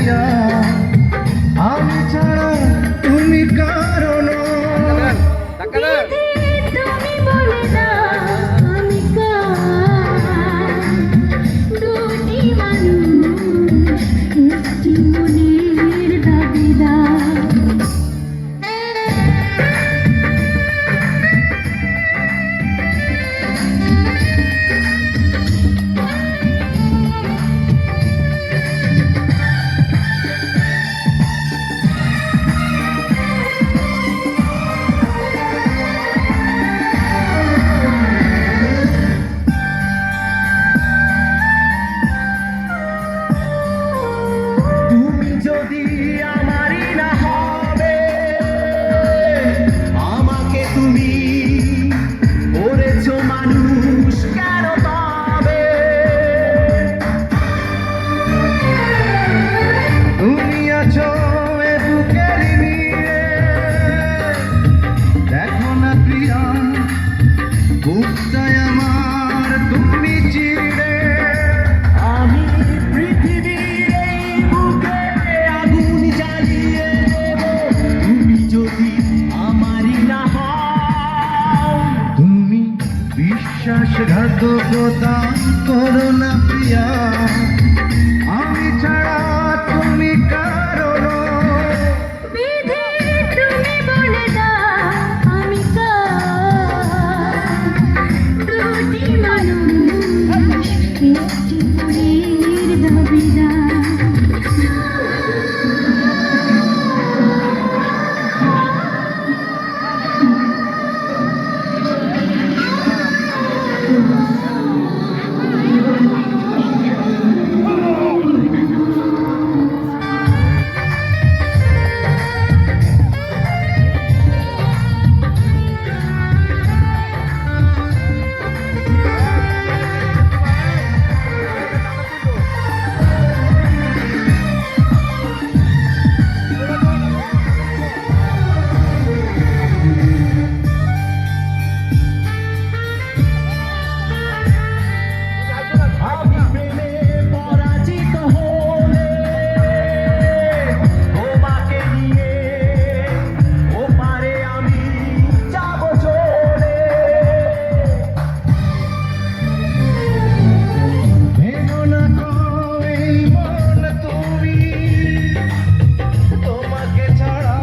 প্রিয়া আমি ছাড়া তুমি কারো নও। তুমি বলে দাও আমি কার, দুটি মানুষ একটি মনের দাবিদার। যদি আমারই না হবে আমাকে তুমি করেছো মানুষ কেন পাবে? তুমি আছো এ বুকের নিয়ে, দেখো না প্রিয়া বুকটায় আমার তুমি চিরে। আমি পৃথিবীর এই বুকে আগুন জ্বালিয়ে দেব তুমি যদি আমারই না হও। তুমি বিশ্বাসঘাতকতা করো না প্রিয়া আমি ছাড়া তুমি কারো নও। তুমি বলে দাও আমি কার, দুটি মানুষ একটি মনের দাবিদার। আমি প্রেমে পরাজিত হলে তোমাকে নিয়ে ওপারে আমি যাব চলে। ভেঙো না এই মন তুমি, তোমাকে ছাড়া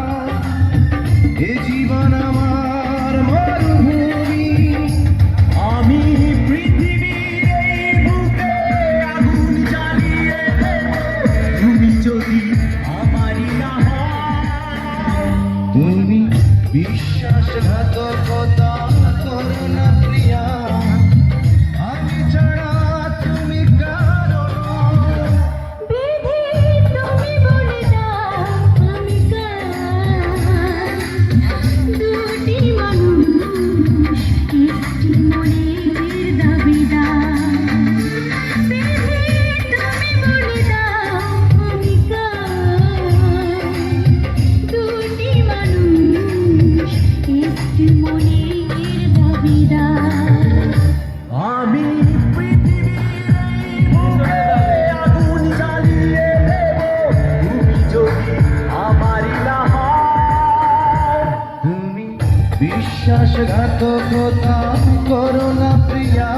এ জীবন আমার মরুভূমি। আমি পৃথিবীর এই বুকে আগুন জ্বালিয়ে দেব তুমি যদি আমারই না হও। তুমি বিশ্বাসঘাতকতা করো না প্রিয়া আমি ছাড়া তুমি কারো নও। তুমি বলে দাও আমি কার, দুটি মানুষ একটি মনের দাবিদার। তুমি বলে দাও আমি কার, দুটি মানুষ একটি মনের দাবিদার। আমি পৃথিবীর এই বুকে আগুন জ্বালিয়ে দেব তুমি যদি আমারই না হও। তুমি বিশ্বাসঘাতকতা করো না প্রিয়া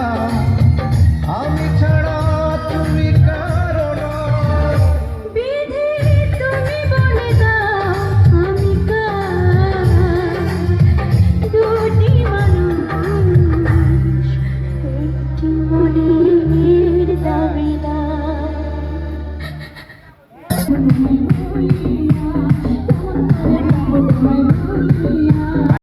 আমি ছাড়া তুমি কারো নও। তুমি বলে দাও আমি কার, দুটি মানুষ একটি মনের দাবিদার।